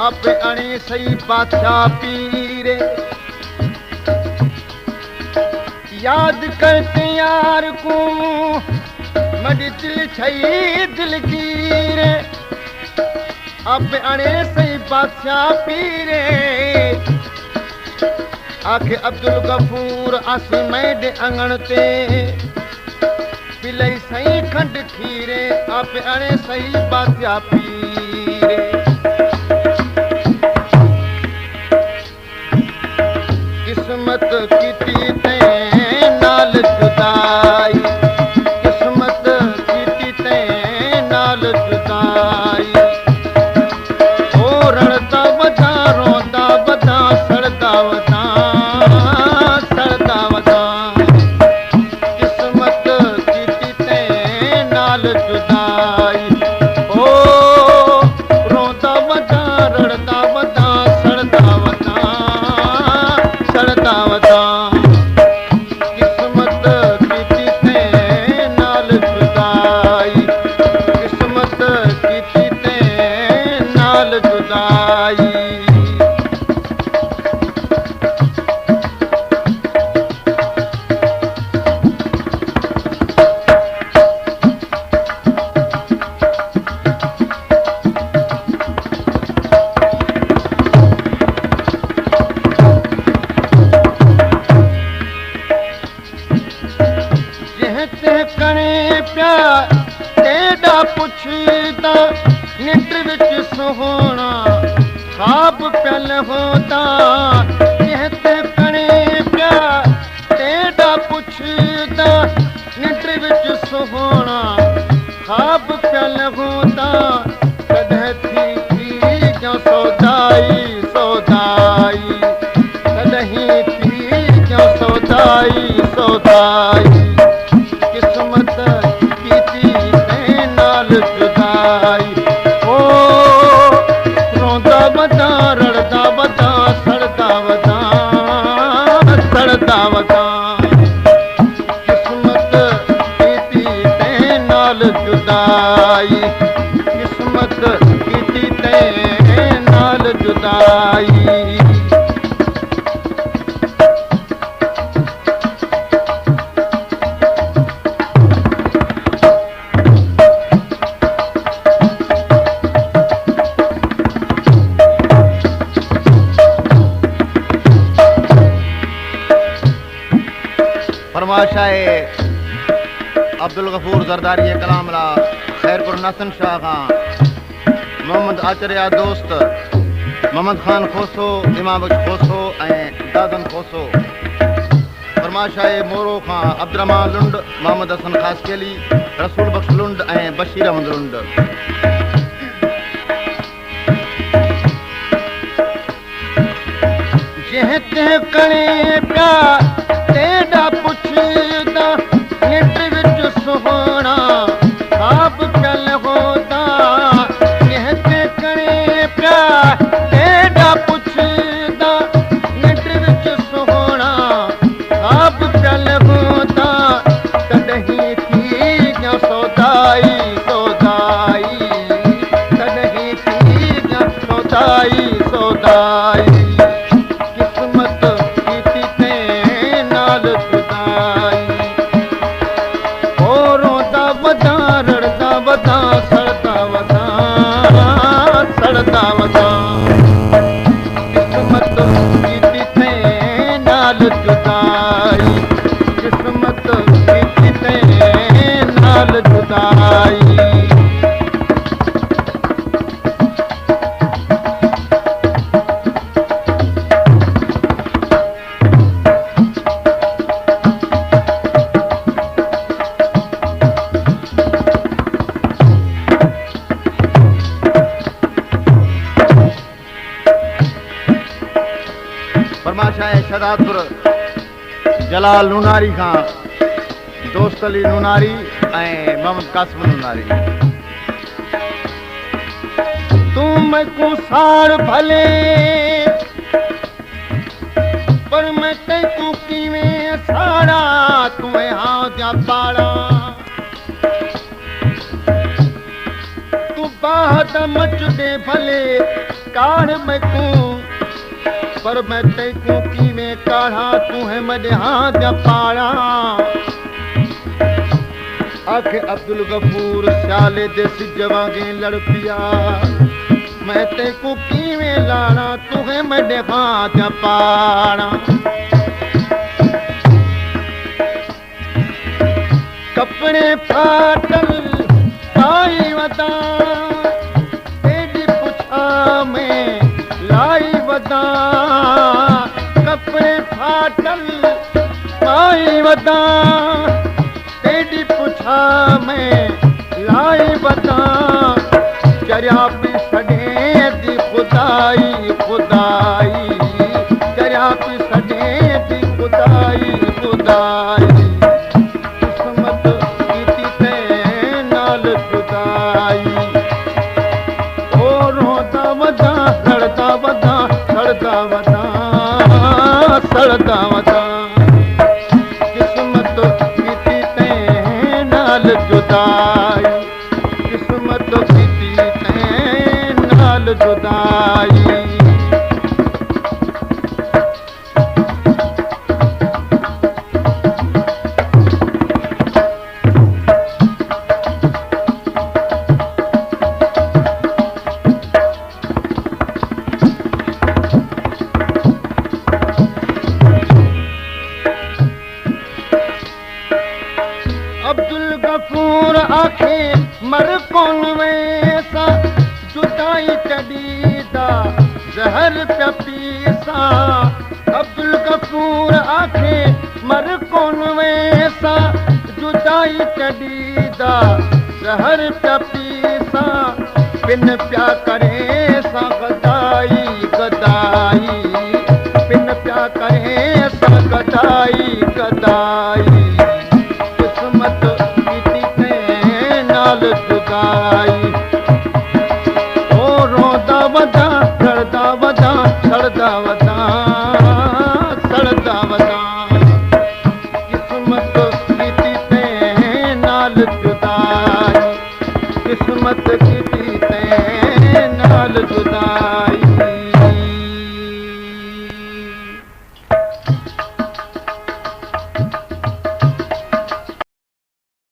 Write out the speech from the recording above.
आप अणे सही बादशाह पीरे याद करते यार को मडी दिल छई दिलगीरे आप अणे सही बादशाह पीरे आखे अब्दुल गफूर आसी मैड अंगण ते पिलई सही खंड खीरे आप अणे सही बादशाह पीरे किस्मत कीती ते नाल जुदाई किस्मत कीती ते नाल जुदाई ओ रड़दा वधा रोंदा वधा सड़दा वधा सड़दा वधा किस्मत कीती ते नाल जुदाई ओ रोंदा वधा रड़दा वधा सड़दा वधा सड़दा वधा किस्मत कीती ते नाल जुदाई किस्मत कीती ते नाल जुदाई कणे प्या तेड़ा पुछदा निट विच सोहना खाब पल होता कहते कणे प्या तेड़ा पुछदा निट विच सोहना खाब पल होता कदे थी जो सौदाई सौदाई कदही थी जो सौदाई सौदाई किस्मत कीती ते नाल जुदाई ओ रोंदा वधा रड़दा वधा सड़दा वधा सड़दा वधा किस्मत कीती ते नाल जुदाई किस्मत कीती ते नाल जुदाई फरमाशाए अब्दुल गफूर जरदारी कलामला खैरपुर नसन शाह खां मोहम्मद आचरिया दोस्त मोहम्मद खान खोसो इमाम बख्श खोसो दादन खोसो फरमाशाए मोरो खां अब्दुर्रहमान लुंड मोहम्मद हसन खासकेली रसूल बख्श लुंड बशीर अहमद लुंड जह तह कणे प्या तेड़ा पुछदा निट विच सोहना खाब पल होता कहते कणे प्या तेड़ा पुछदा निट विच सोहना खाब पल होता कदही थी जो सौदाई सौदाई कदही थी जो सौदाई सौदाई सड़दा वधा किस्मत कीती ते नाल जुदाई किस्मत कीती ते नाल जुदाई फरमाशाए शदादपुर जलाल नूनारी खां दोस्त अली नूनारी मोहम्मद कासिम नूनारी तू मैं को साड़ भले पर मैं तैकू किवें साड़ा तुम्हें हाँ जा पाड़ा तू बात मच दे भले काढ़ मैकूं पर मैं तैकूं कीवें काढ़ा तूं है मॾियां जा पाड़ा आखे अब्दुल गफूर स्याले दे सिज वांगे लड़ पिया मैं तैकूं कीवें लाड़ा तूं है मॾियां जा पाड़ा कपड़े फाटल पाई वदा तेरी पुछा में लाई वदा कपड़े फाटल पाई वदा तेरी पुछा में लाई वदा चरिया पी सॾे दी खुदाई खुदाई चरिया पी सॾे दी खुदाई खुदाई सड़दा वदा किस्मत कीती तैं नाल जुदाई किस्मत कीती तैं नाल जुदाई अब्दुल गफूर आखे मर कौन वैसा जुदाई चढ़ीदा जहर पिया पीसा अब्दुल गफूर आखे मर कौन वैसा जुदाई चढ़ीदा जहर पिया पीसा पिन पिया करे सा गदाई गदाई पिन पिया करे सा गदाई गदाई जुदाई ओ रोदा वदा सड़दा वदा सड़दा वदा सड़दा वदा किस्मत कीती तैं नाल